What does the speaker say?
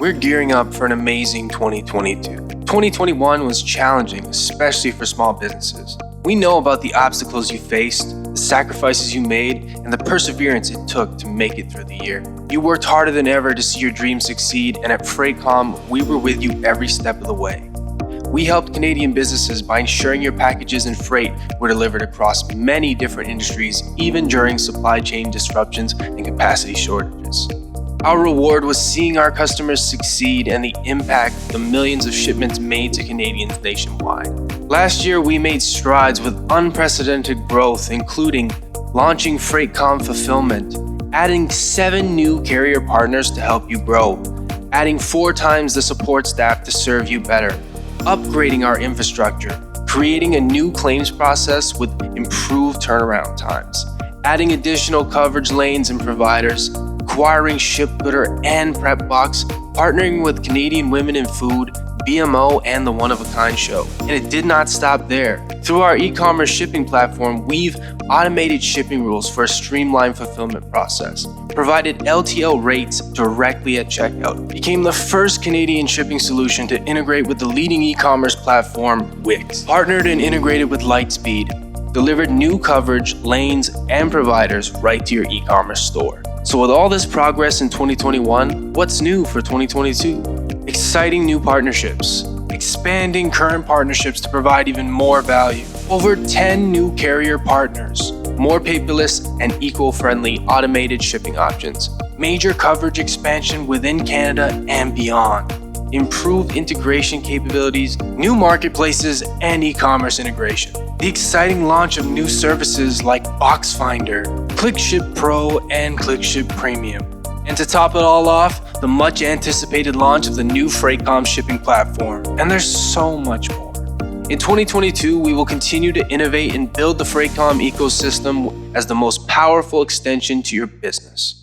We're gearing up for an amazing 2022. 2021 was challenging, especially for small businesses. We know about the obstacles you faced, the sacrifices you made, and the perseverance it took to make it through the year. You worked harder than ever to see your dreams succeed, and at FreightCom, we were with you every step of the way. We helped Canadian businesses by ensuring your packages and freight were delivered across many different industries, even during supply chain disruptions and capacity shortages. Our reward was seeing our customers succeed and the impact the millions of shipments made to Canadians nationwide. Last year, we made strides with unprecedented growth, including launching FreightCom Fulfillment, adding 7 new carrier partners to help you grow, adding 4 times the support staff to serve you better, upgrading our infrastructure, creating a new claims process with improved turnaround times, adding additional coverage lanes and providers, acquiring ShipGooder and PrepBox, partnering with Canadian Women in Food, BMO, and the One of a Kind Show. And it did not stop there. Through our e-commerce shipping platform, we've automated shipping rules for a streamlined fulfillment process, provided LTL rates directly at checkout, became the first Canadian shipping solution to integrate with the leading e-commerce platform, Wix, partnered and integrated with Lightspeed, delivered new coverage, lanes, and providers right to your e-commerce store. So with all this progress in 2021, what's new for 2022? Exciting new partnerships, expanding current partnerships to provide even more value, over 10 new carrier partners, more paperless and eco-friendly automated shipping options, major coverage expansion within Canada and beyond, improved integration capabilities, new marketplaces, and e-commerce integration. The exciting launch of new services like BoxFinder, ClickShip Pro, and ClickShip Premium. And to top it all off, the much anticipated launch of the new FreightCom shipping platform. And there's so much more. In 2022, we will continue to innovate and build the FreightCom ecosystem as the most powerful extension to your business.